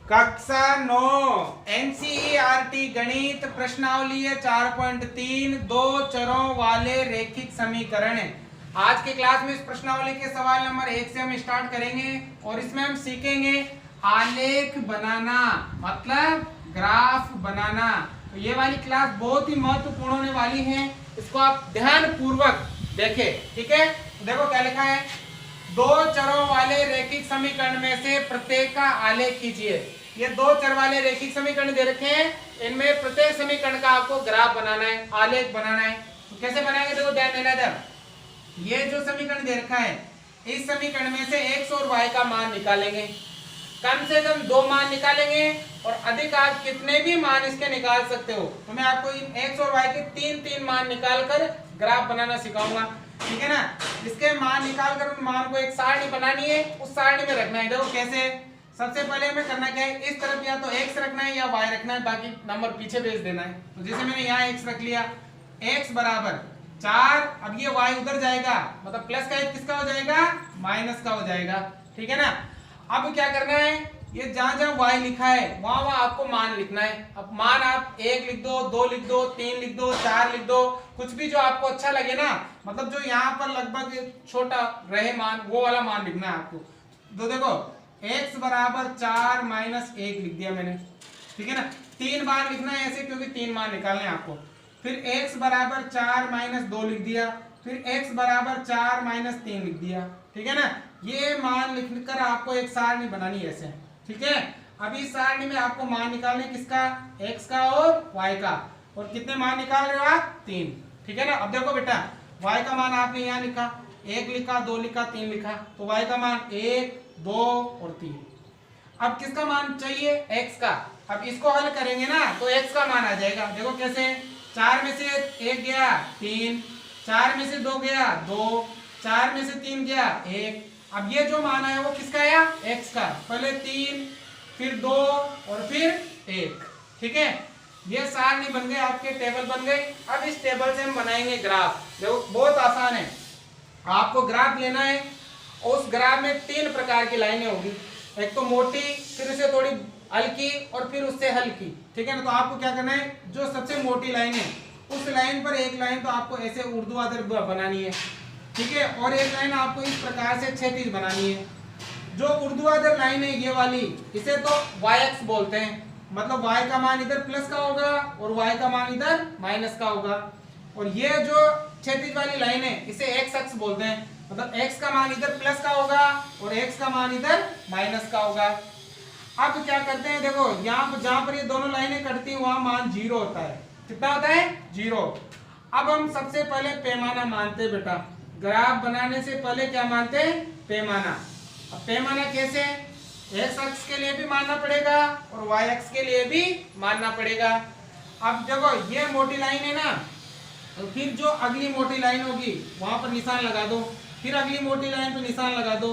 कक्षा 9 एनसीईआरटी गणित प्रश्नावली है 4.3 दो चरों वाले रैखिक समीकरण है। आज के क्लास में इस प्रश्नावली के सवाल नंबर 1 से हम स्टार्ट करेंगे और इसमें हम सीखेंगे आलेख बनाना, मतलब ग्राफ बनाना। तो ये वाली क्लास बहुत ही महत्वपूर्ण होने वाली है, इसको आप ध्यान पूर्वक देखें, ठीक है। देखो क्या लिखा है, दो चरों वाले रैखिक समीकरण में से प्रत्येक का आलेख कीजिए। ये दो चर वाले रैखिक समीकरण दे रखे हैं, इनमें प्रत्येक समीकरण का आपको ग्राफ बनाना है, आलेख बनाना है। तो कैसे बनाएंगे, देखो ध्यान देना इधर। ये जो समीकरण दे रखा है, इस समीकरण में से x और y का मान निकालेंगे। कम से कम दो मान निकालेंगे और अधिक आप कितने भी मान इसके निकाल सकते हो। तो मैं आपको इन x और y के तीन मान निकाल कर ग्राफ बनाना सिखाऊंगा, ठीक है ना। इसके मान निकाल कर उन मान को एक सारणी बनानी है, उस सारणी में रखना है। देखो कैसे, सबसे पहले हमें करना क्या है, इस तरफ या तो x रखना है या y रखना है, बाकी नंबर पीछे भेज देना है। तो जैसे मैंने यहाँ x रख लिया, x बराबर 4, अब ये y उधर जाएगा, मतलब प्लस का किसका हो जाएगा, माइनस का हो जाएगा, ठीक है ना। अब क्या करना है, ये जहां जहां y लिखा है वहां वहां आपको मान लिखना है। अब मान आप 1 लिख दो, 2 लिख दो, 3 लिख दो, 4 लिख दो, कुछ भी जो आपको अच्छा लगे ना, मतलब जो यहाँ पर लगभग छोटा रहे मान, वो वाला मान लिखना है आपको। तो देखो x बराबर 4 माइनस 1 लिख दिया मैंने, ठीक है ना। 3 बार लिखना है ऐसे, क्योंकि 3 मान निकालने हैं आपको। फिर x बराबर 4 माइनस 2 लिख दिया, फिर x बराबर 4 माइनस 3 लिख दिया, ठीक है ना। ये मान लिखकर आपको एक सारणी बनानी है ऐसे, ठीक है। अब इस सारणी में आपको मान निकालने किसका, x का और y का, और कितने मान निकाल रहे हो आप, 3, ठीक है ना। अब देखो बेटा, y का मान आपने यहाँ लिखा, 1 लिखा, 2 लिखा, 3 लिखा, तो y का मान 1, 2 और 3। अब किसका मान चाहिए, x का। अब इसको हल करेंगे ना तो x का मान आ जाएगा। देखो कैसे, 4 में से 1 गया 3, 4 में से 2 गया 2, 4 में से 3 गया 1। अब ये जो मान है वो किसका आया, x का। पहले 3, फिर 2 और फिर 1, ठीक है। ये सारणी बन गई, आपके टेबल बन गई। अब इस टेबल से हम बनाएंगे ग्राफ। देखो बहुत आसान है, आपको ग्राफ लेना है। उस ग्राफ में 3 प्रकार की लाइनें होगी, एक तो मोटी, फिर उसे थोड़ी हल्की और फिर उससे हल्की, ठीक है ना। तो आपको क्या करना है, जो सबसे मोटी लाइन है उस लाइन पर एक लाइन तो आपको ऐसे ऊर्ध्वाधर बनानी है, ठीक है। और एक लाइन आपको इस प्रकार से क्षैतिज बनानी है। जो ऊर्ध्वाधर लाइन है ये वाली, इसे तो y-अक्ष बोलते हैं, मतलब y का मान इधर प्लस का होगा और y का मान इधर माइनस का होगा। और ये जो क्षैतिज वाली लाइन है इसे x-अक्ष बोलते हैं, मतलब x का मान इधर प्लस का होगा और x का मान इधर माइनस का होगा। अब क्या करते हैं, देखो यहाँ जहां पर ये दोनों लाइनें कटती हैं वहां मान 0 होता है। कितना होता है, 0। अब हम सबसे पहले पैमाना मानते हैं बेटा। ग्राफ बनाने से पहले क्या मानते हैं, पैमाना। अब पैमाना कैसे, x अक्ष के लिए भी मानना पड़ेगा और y अक्ष के लिए भी मानना पड़ेगा। अब देखो ये मोटी लाइन है ना, तो फिर जो अगली मोटी लाइन होगी वहां पर निशान लगा दो, फिर अगली मोटी लाइन पर निशान लगा दो।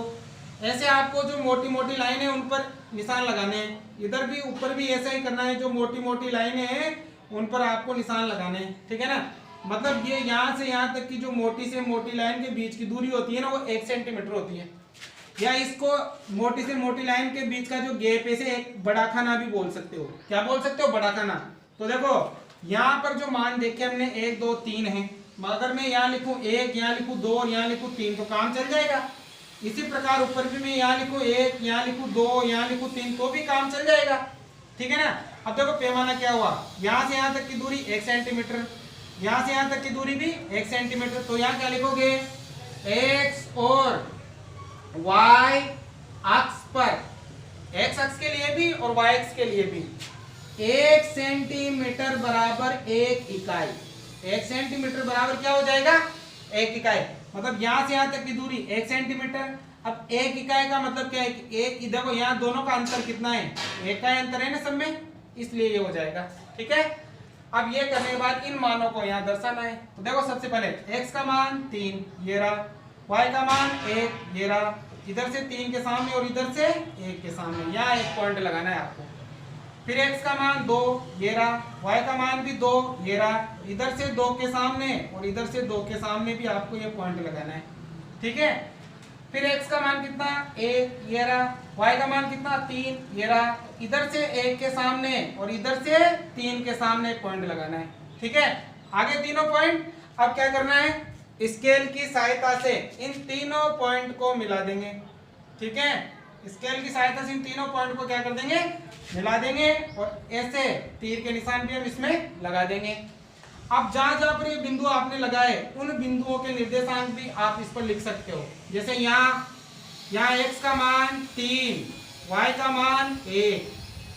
ऐसे आपको जो मोटी मोटी लाइन है उन पर निशान लगाने हैं। इधर भी ऊपर भी ऐसा ही करना है, जो मोटी मोटी लाइनें हैं उन पर आपको निशान लगाने हैं, ठीक है ना। मतलब ये यहाँ से यहाँ तक की जो मोटी से मोटी लाइन के बीच की दूरी होती है ना, वो 1 सेंटीमीटर होती है। या इसको मोटी से मोटी लाइन के बीच का जो गैप है, इसे एक बड़ा खाना भी बोल सकते हो। क्या बोल सकते हो, बड़ा खाना। तो देखो यहाँ पर जो मान देखे हमने 1, 2, 3 है, अगर मैं यहाँ लिखूँ 1, यहाँ लिखूँ 2 और यहाँ लिखूँ 3 तो काम चल जाएगा। इसी प्रकार ऊपर भी मैं यहाँ लिखूँ 1, यहाँ लिखूँ 2, यहाँ लिखूँ 3 तो भी काम चल जाएगा, ठीक है ना। अब देखो पैमाना क्या हुआ, यहाँ से यहाँ तक की दूरी 1 सेंटीमीटर, यहाँ से यहाँ तक की दूरी भी 1 सेंटीमीटर। तो यहाँ क्या लिखोगे, x और y अक्ष पर, x अक्ष के लिए भी और y अक्ष के लिए भी 1 सेंटीमीटर बराबर 1 इकाई। 1 सेंटीमीटर बराबर क्या हो जाएगा, 1 इकाई। मतलब यहाँ से यहाँ तक की दूरी 1 सेंटीमीटर। अब 1 इकाई का मतलब क्या है कि एक, देखो यहाँ दोनों का अंतर कितना है, 1 का अंतर है ना सब में, इसलिए ये हो जाएगा, ठीक है। अब ये करने के बाद इन मानों को यहाँ दर्शाना है। तो देखो सबसे पहले x का मान 3 ये रहा, y का मान 1 ये रहा, इधर से 3 के सामने और इधर से 1 के सामने, यहाँ एक पॉइंट लगाना है आपको। फिर x का मान 2 ये रहा, y का मान भी 2 ये रहा, इधर से 2 के सामने और इधर से 2 के सामने भी आपको ये पॉइंट लगाना है, ठीक है। फिर x का मान कितना 1 ये रहा, y का मान कितना 3 ये रहा। इधर से 1 के सामने और इधर से 3 के सामने एक पॉइंट लगाना है। ठीक है, आगे तीनों पॉइंट अब क्या करना है, स्केल की सहायता से इन तीनों पॉइंट को मिला देंगे। ठीक है, स्केल की सहायता से इन तीनों पॉइंट को क्या कर देंगे, मिला देंगे और ऐसे तीर के निशान भी हम इसमें लगा देंगे। अब जहां जहां पर ये बिंदु आपने लगाए उन बिंदुओं के निर्देशांक भी आप इस पर लिख सकते हो। जैसे यहाँ x का मान 3, y का मान 1,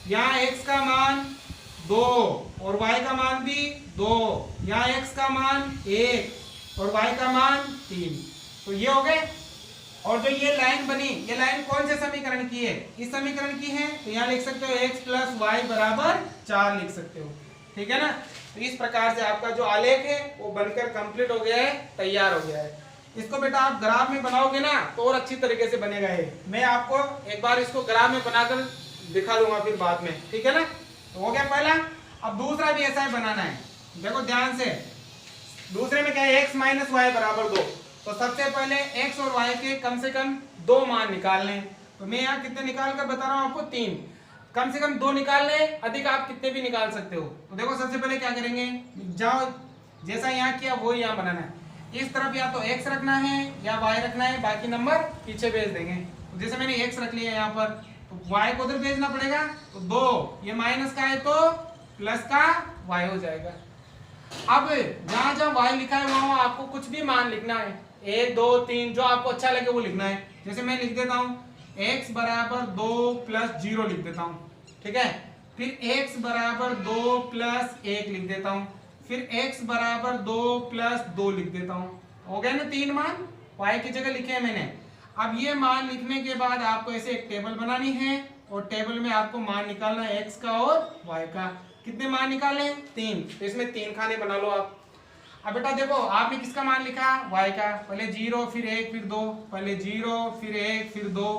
यहाँ x का मान 2 और y का मान भी 2, यहाँ x का मान 1 और y का मान 3। तो ये हो गए। और जो ये लाइन बनी, ये लाइन कौन से समीकरण की है, इस समीकरण की है। तो यहाँ लिख सकते हो x प्लस वाई बराबर 4 लिख सकते हो। ठीक है ना। तो इस प्रकार से आपका जो आलेख है वो बनकर कंप्लीट हो गया है, तैयार हो गया है। इसको बेटा आप ग्राफ में बनाओगे ना तो और अच्छी तरीके से बनेगा ये। मैं आपको एक बार इसको ग्राफ में बनाकर दिखा दूंगा फिर बाद में। ठीक है ना। तो हो गया पहला। अब दूसरा भी ऐसा ही बनाना है, देखो ध्यान से। दूसरे में क्या है, x माइनस वाई बराबर 2। तो सबसे पहले x और y के कम से कम 2 मान निकालने हैं। तो मैं यहाँ कितने निकाल कर बता रहा हूँ आपको, 3। कम से कम 2 निकालने, अधिक आप कितने भी निकाल सकते हो। तो देखो सबसे पहले क्या करेंगे, जाओ जैसा यहाँ किया वो यहाँ बनाना है। इस तरफ या तो x रखना है या y रखना है, बाकी नंबर पीछे भेज देंगे। तो जैसे मैंने x रख लिया यहाँ पर, तो y को उधर भेजना पड़ेगा। तो 2 ये माइनस का है तो प्लस का y हो जाएगा। अब जहां जहां y लिखा है वहां आपको कुछ भी मान लिखना है, 1 2 3 जो आपको अच्छा लगे वो लिखना है। जैसे मैं लिख देता हूँ x बराबर 2 प्लस 0 लिख देता हूँ। ठीक है, फिर x बराबर 2 प्लस 1 लिख देता हूँ, फिर x बराबर 2 प्लस 2 लिख देता हूँ। हो गया ना 3 मान, y की जगह लिखे हैं मैंने। अब ये मान लिखने के बाद आपको ऐसे एक टेबल बनानी है और टेबल में आपको मान निकालना है x का और y का। कितने मान निकाले हैं, 3। तो इसमें 3 खाने बना लो आप। अब बेटा देखो आपने किसका मान लिखा, y का। पहले 0 फिर 1 फिर 2, पहले 0 फिर 1 फिर 2।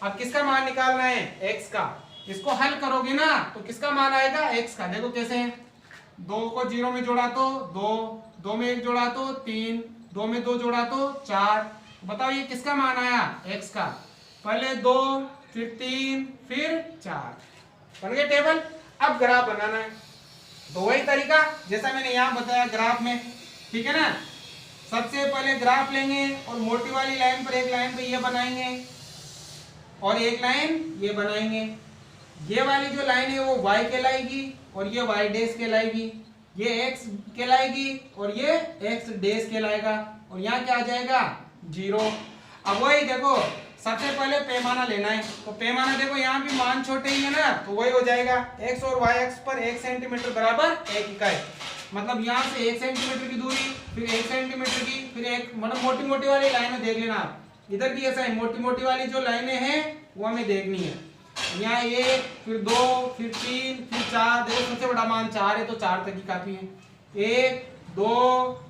अब किसका मान निकालना है, x का। इसको हल करोगे ना तो किसका मान आएगा, x का। देखो कैसे है, 2 को 0 में जोड़ा तो 2, 2 में 1 जोड़ा तो 3, 2 में 2 जोड़ा तो 4। बताओ ये किसका मान आया, x का। पहले 2 फिर 3 फिर 4। बन गए टेबल। अब ग्राफ बनाना है, तो वही तरीका जैसा मैंने यहाँ बताया ग्राफ में। ठीक है ना। सबसे पहले ग्राफ लेंगे और मोटी वाली लाइन पर एक लाइन पे ये बनाएंगे और एक लाइन ये बनाएंगे। ये वाली जो लाइन है वो y कहलाएगी और ये y डैश कहलाएगी, ये x कहलाएगी और ये x डैश कहलाएगा। और यहाँ क्या आ जाएगा, 0। अब वही देखो सबसे पहले पैमाना लेना है। तो पैमाना देखो यहाँ भी मान छोटे ही है ना, तो वही हो जाएगा x और y अक्ष पर 1 सेंटीमीटर बराबर 1 इकाई। मतलब यहाँ से 1 सेंटीमीटर की दूरी, फिर 1 सेंटीमीटर की, फिर एक मतलब मोटी मोटी वाली लाइनें देख लेना आप। इधर भी ऐसा है, मोटी मोटी वाली जो लाइनें हैं वो हमें देखनी है। यहाँ 1 फिर 2 फिर 3 फिर 4। देखो सबसे बड़ा मान 4 है तो 4 तक ही काफी है। 1 2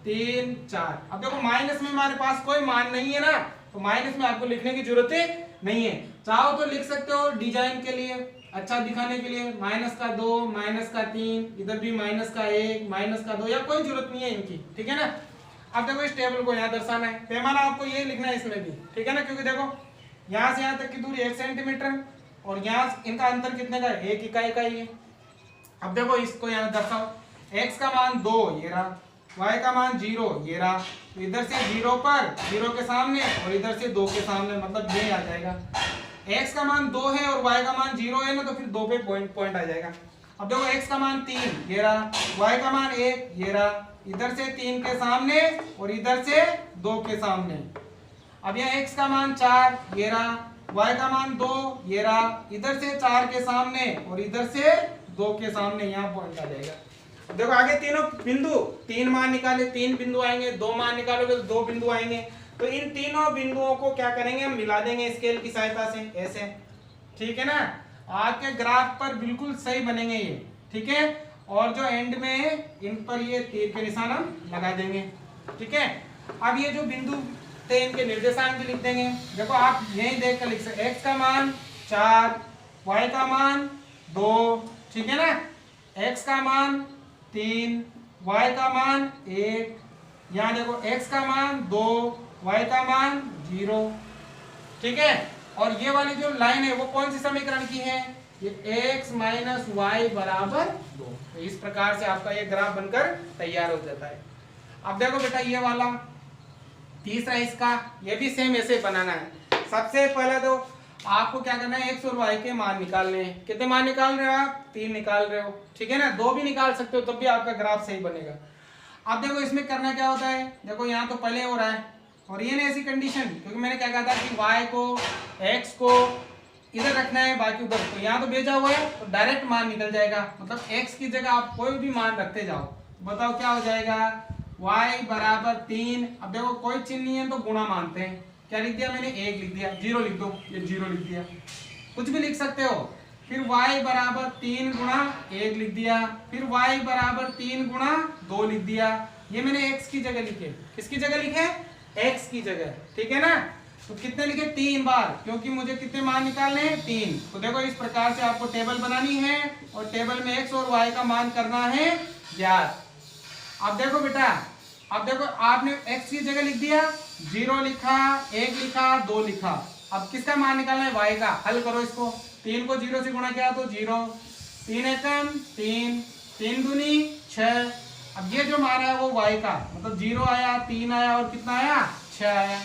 3 4। अब देखो माइनस में हमारे पास कोई मान नहीं है ना, तो माइनस में आपको लिखने की जरूरत नहीं है। चाहो तो लिख सकते हो डिजाइन के लिए, अच्छा दिखाने के लिए, माइनस का 2 माइनस का 3, इधर भी माइनस का 1 माइनस का 2, या कोई जरूरत नहीं है इनकी। ठीक है ना। अब देखो इस टेबल को यहाँ दर्शाना है, पैमाना आपको ये लिखना है इसमें भी। ठीक है ना, क्योंकि देखो यहाँ से यहाँ तक की दूरी 1 सेंटीमीटर और यहाँ इनका अंतर कितने का है, 1 इकाई का ही है। अब देखो इसको यहाँ दर्शाओ, x का मान 2 ये रहा, y का मान 0 ये रहा। तो इधर से 0 पर 0 के सामने और इधर से 2 के सामने, मतलब ये आ जाएगा। x का मान 2 है और y का मान 0 है ना, तो फिर 2 पे पॉइंट आ जाएगा। अब देखो x का मान 3 ये रहा, y का मान 1 ये रहा। इधर से 3 के सामने और इधर से 2 के सामने। अब यहाँ x का मान 4 ये रहा, y का मान 2 ये रहा। इधर से 4 के सामने और इधर से 2 के सामने, यहाँ पॉइंट आ जाएगा। देखो आगे तीनों बिंदु, 3 मान निकाले 3 बिंदु आएंगे, 2 मान निकालोगे तो 2 बिंदु आएंगे। तो इन तीनों बिंदुओं को क्या करेंगे, हम मिला देंगे स्केल की सहायता से ऐसे। ठीक है ना। आपके ग्राफ पर बिल्कुल सही बनेंगे ये। ठीक है। और जो एंड में है इन पर ये तीर के निशान हम लगा देंगे। ठीक है। अब ये जो बिंदु थे इनके निर्देशांक भी लिख देंगे। देखो आप यही देख कर लिख सकते, x का मान 4, y का मान 2। ठीक है ना। x का मान 3, y का मान 1। यहाँ देखो x का मान 2, y का मान 0। ठीक है। और ये वाली जो लाइन है वो कौन सी समीकरण की है, ये x माइनस वाई बराबर 2। तो इस प्रकार से आपका ये ग्राफ बनकर तैयार हो जाता है। अब देखो बेटा ये वाला तीसरा इसका, ये भी सेम ऐसे बनाना है। सबसे पहले तो आपको क्या करना है, x और y के मान निकालने हैं। कितने मान निकाल रहे हो आप, 3 निकाल रहे हो, ठीक है ना। 2 भी निकाल सकते हो तब भी आपका ग्राफ सही बनेगा। अब देखो इसमें करना क्या होता है, देखो यहाँ तो पहले हो रहा है और ये ना ऐसी कंडीशन, क्योंकि मैंने क्या कहा था कि y को x को इधर रखना है बाकी उधर, तो यहाँ तो भेजा हुआ है तो डायरेक्ट मान निकल जाएगा। मतलब x की जगह आप कोई भी मान रखते जाओ, बताओ क्या हो जाएगा, y बराबर 3। अब देखो कोई चिन्ह नहीं है तो गुणा मानते हैं, क्या लिख दिया मैंने, 1 लिख दिया, 0 लिख दो, ये 0 लिख दिया, कुछ भी लिख सकते हो। फिर y बराबर 3 गुणा 1 लिख दिया, फिर y बराबर 3 गुणा 2 लिख दिया। ये मैंने x की जगह लिखे, किसकी जगह लिखे, x की जगह, ठीक है ना। तो कितने लिखे, 3 बार, क्योंकि मुझे कितने मान निकालने हैं, 3। तो देखो इस प्रकार से आपको टेबल बनानी है और टेबल में x और y का मान करना है ज्ञात। अब देखो बेटा, अब देखो आपने x की जगह लिख दिया, 0 लिखा, 1 लिखा, 2 लिखा। अब किसका मान निकालना है, y का। हल करो इसको, 3 को 0 से गुणा किया तो 0, 3 एकम 3, 3 दूनी 6। अब ये जो मान है वो y का, मतलब 0 आया, 3 आया और कितना आया, 6 आया,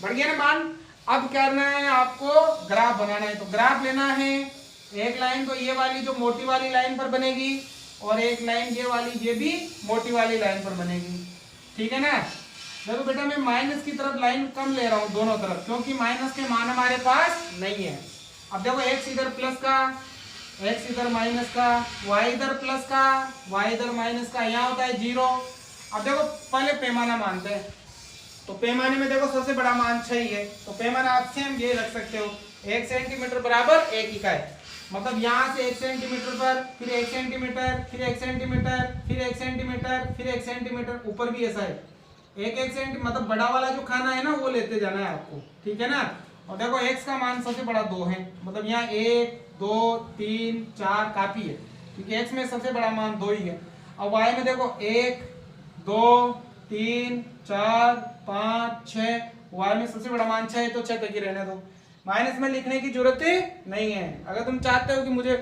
बढ़ गया ना मान। अब करना है आपको ग्राफ बनाना है, तो ग्राफ लेना है, एक लाइन तो ये वाली जो मोटी वाली लाइन पर बनेगी और एक लाइन ये वाली, ये भी मोटी वाली लाइन पर बनेगी, ठीक है ना। देखो बेटा मैं माइनस की तरफ लाइन कम ले रहा हूँ दोनों तरफ, क्योंकि माइनस के मान हमारे पास नहीं है। अब देखो x इधर प्लस का, x इधर माइनस का, y इधर प्लस का, y इधर माइनस का, यहाँ होता है 0। अब देखो पहले पैमाना मानते हैं, तो पैमाने में देखो सबसे बड़ा मान 6 ही है, तो पैमाना आप सेम ये रख सकते हो, 1 सेंटीमीटर बराबर 1 इकाई। मतलब यहाँ से 1 सेंटीमीटर पर, फिर 1 सेंटीमीटर, फिर 1 सेंटीमीटर, फिर 1 सेंटीमीटर, फिर 1 सेंटीमीटर, ऊपर भी ऐसा है, 1 सेंटीमीटर, मतलब बड़ा वाला जो खाना है ना वो लेते जाना है आपको, ठीक है ना। और देखो x का मान सबसे बड़ा 2 है, मतलब यहाँ 1 2 3 4 काफी है, क्योंकि x में सबसे बड़ा मान 2 ही है। अब y में देखो 1 2 3 4 5 6, y में सबसे बड़ा मान 6 है तो 6 तक ही रहने दो, माइनस में लिखने की जरूरत नहीं है। अगर तुम चाहते हो कि मुझे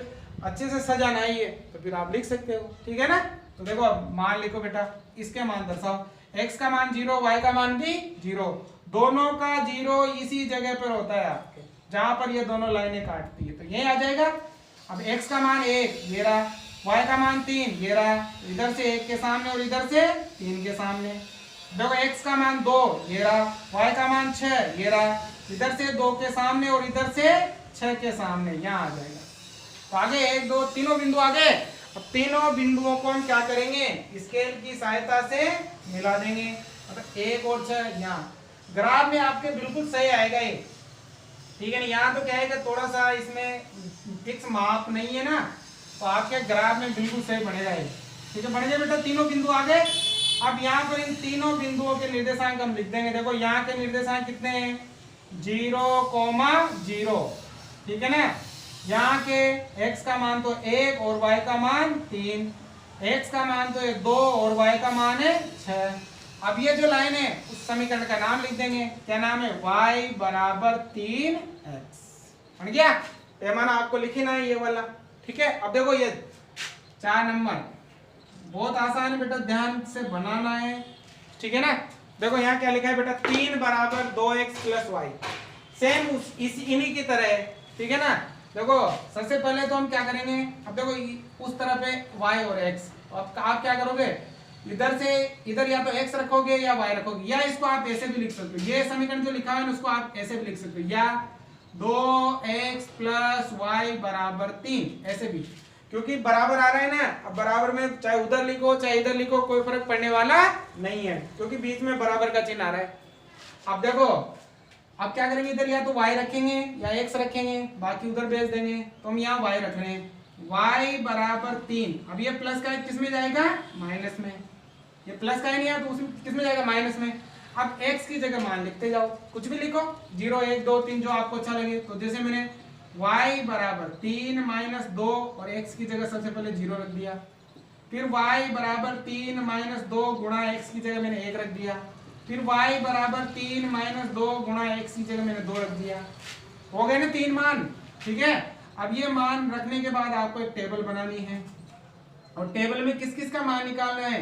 अच्छे से सजाना ही है तो फिर आप लिख सकते हो, ठीक है ना। तो देखो अब मान लिखो बेटा, इसके मान दर्शाओ, x का मान 0, y का मान भी 0, दोनों का 0 इसी जगह पर होता है आपके, जहां पर ये दोनों लाइनें काटती है, तो ये आ जाएगा। अब x का मान 1 ये रहा, y का मान 3 ये रहा, इधर से 1 के सामने और इधर से 3 के सामने। देखो x का मान 2 ये रहा, y का मान 6 ये रहा, इधर से 2 के सामने और इधर से 6 के सामने, यहाँ आ जाएगा। तो आगे 1 2 तीनों बिंदु आ गए। अब तीनों बिंदुओं को हम क्या करेंगे, स्केल की सहायता से मिला देंगे, मतलब 1 और 6 यहाँ ग्राफ में आपके बिल्कुल सही आएगा ये, ठीक है ना। यहाँ तो क्या है कि थोड़ा सा इसमें फिक्स माप नहीं है ना, तो आपके ग्राफ में बिल्कुल सही बनेगा ये, ठीक है। बन गए बेटा, तीनों बिंदु आ गए। अब यहाँ पर इन तीनों बिंदुओं के निर्देशांक हम लिख देंगे। देखो यहाँ के निर्देशांक कितने हैं, 0, 0, ठीक है ना। यहाँ के x का मान तो 1 और y का मान 3, x का मान तो 2 और y का मान है 6। अब ये जो लाइन है उस समीकरण का नाम लिख देंगे, क्या नाम है, y बराबर 3x, बन गया। पैमाना आपको लिखना है ये वाला, ठीक है। अब देखो ये 4 नंबर बहुत आसान है बेटा, ध्यान से बनाना है, ठीक है ना। देखो यहाँ क्या लिखा है बेटा, 3 बराबर 2x प्लस वाई, सेम इन्हीं की तरह है, ठीक है ना। देखो सबसे पहले तो हम क्या करेंगे, अब देखो उस तरफ है y और x, अब आप क्या करोगे, इधर से इधर या तो x रखोगे या y रखोगे, या इसको आप ऐसे भी लिख सकते हो, ये समीकरण जो लिखा है उसको आप ऐसे भी लिख सकते हो, या 2x प्लस वाई बराबर 3, ऐसे भी, क्योंकि बराबर आ रहा है ना। अब बराबर में चाहे उधर लिखो चाहे इधर लिखो कोई फर्क पड़ने वाला नहीं है, क्योंकि बीच में बराबर का चिन्ह आ रहा है। अब देखो अब क्या करेंगे, इधर या तो y रखेंगे या x रखेंगे, बाकी उधर भेज देंगे, तो हम यहाँ y रख रहे हैं, y बराबर 3। अब ये प्लस का किस में जाएगा, माइनस में, ये प्लस का ही नहीं है तो उसमें किस में जाएगा, माइनस में। अब x की जगह मान लिखते जाओ, कुछ भी लिखो, 0 1 2 3 जो आपको अच्छा लगे। तो जैसे मैंने y बराबर 3 माइनस 2 और x की जगह सबसे पहले 0 रख दिया, फिर y बराबर 3 माइनस 2 गुणा x की जगह मैंने 1 रख दिया, फिर y बराबर 3 माइनस 2 गुणा x की जगह मैंने 2 रख दिया, हो गए ना 3 मान। ठीक है, अब ये मान रखने के बाद आपको एक टेबल बनानी है और टेबल में किस किस का मान निकालना है,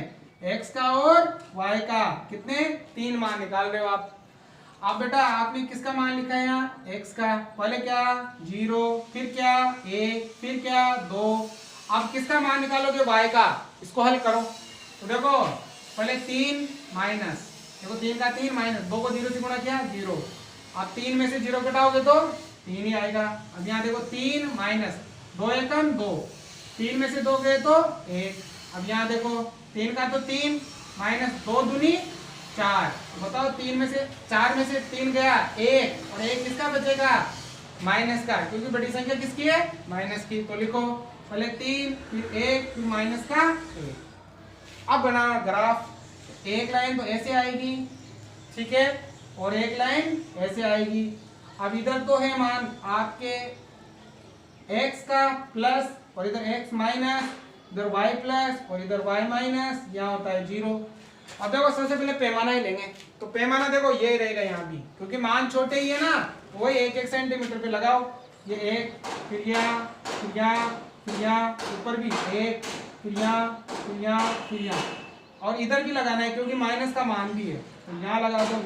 x का और y का। कितने, 3 मान निकाल रहे हो आप। अब बेटा आपने किसका मान लिखा है यहाँ, x का। पहले क्या 0, फिर क्या 1, फिर क्या 2। अब किसका मान निकालोगे, y का। इसको हल करो तो देखो पहले 3 माइनस, देखो 3 का 3 माइनस 2 को 0 से गुणा किया 0। अब 3 में से 0 घटाओगे तो 3 ही आएगा। अब यहाँ देखो 3 माइनस 2 एकम 2, 3 में से 2 गए तो 1। अब यहाँ देखो 3 का तो 3 माइनस 2 दूनी 4। बताओ 3 में से 4 में से 3 गया 1 और 1 किसका बचेगा, माइनस का, क्योंकि बड़ी संख्या किसकी है, माइनस की। तो लिखो पहले 3 फिर 1 फिर माइनस का 1। अब बना ग्राफ, एक लाइन तो ऐसे आएगी, ठीक है, और एक लाइन ऐसे आएगी। अब इधर तो है मान आपके x का प्लस और इधर x माइनस, इधर y प्लस और इधर y माइनस, यहाँ होता है 0। अब देखो सबसे पहले पैमाना ही लेंगे, तो पैमाना देखो ये रहेगा यहाँ भी, क्योंकि मान छोटे ही है ना, वही 1-1 सेंटीमीटर पे लगाओ। ये 1 फिर यहाँ फिर यहाँ फिर यहाँ, ऊपर भी 1 फिर यहाँ फिर यहाँ फिर यहाँ, और इधर भी लगाना है क्योंकि माइनस का मान भी है, तो यहाँ लगा दो,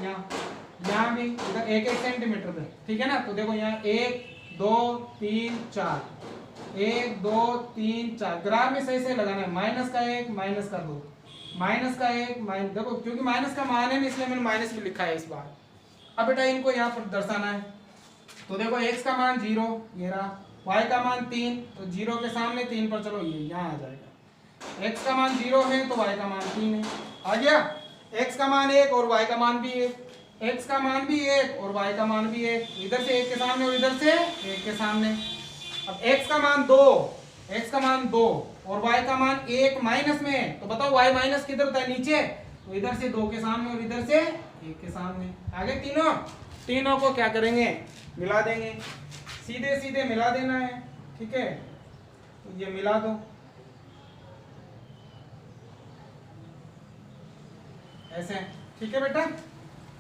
यहाँ भी इधर 1-1 सेंटीमीटर पे। ठीक है ना, तो देखो यहाँ 1 2 3 4, 1 2 3 4, ग्राफ में सही से लगाना है। माइनस का 1 माइनस का 2 माइनस का 1 माइनस, देखो क्योंकि माइनस का मान है ना इसलिए मैंने माइनस भी लिखा है इस बार। अब बेटा इनको यहाँ पर दर्शाना है, तो देखो x का मान 0 ये रहा, y का मान 3, तो 0 के सामने 3 पर चलो ये यहाँ आ जाएगा। x का मान 0 है तो y का मान 3 है, आ गया। x का मान 1 और y का मान भी 1, x का मान भी 1 और y का मान भी 1, इधर से 1 के सामने और इधर से 1 के सामने। अब x का मान 2, x का मान 2 और y का मान 1 माइनस में, तो बताओ y माइनस किधर होता है, नीचे, तो इधर से 2 के सामने और इधर से 1 के सामने। आगे तीनों को क्या करेंगे, मिला देंगे, सीधे सीधे मिला देना है। ठीक है, तो ये मिला दो ऐसे। ठीक है बेटा,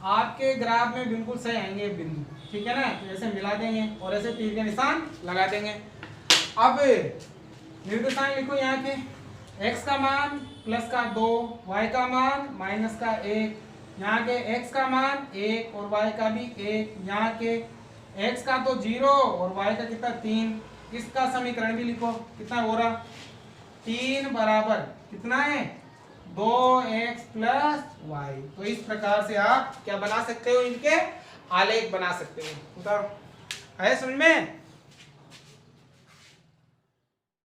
आपके ग्राफ में बिल्कुल सही आएंगे बिंदु। ठीक है ना, तो ऐसे मिला देंगे और ऐसे तीर के निशान लगा देंगे। अब निर्देशांक लिखो यहाँ के, x का मान प्लस का 2, y का मान माइनस का 1, यहाँ के x का मान 1 और y का भी 1, यहाँ के x का तो 0 और y का कितना 3। इसका समीकरण भी लिखो, कितना हो रहा, 3 बराबर कितना है 2x प्लस y। तो इस प्रकार से आप क्या बना सकते हो, इनके आलेख बना सकते हो। उतारो, है समझ में।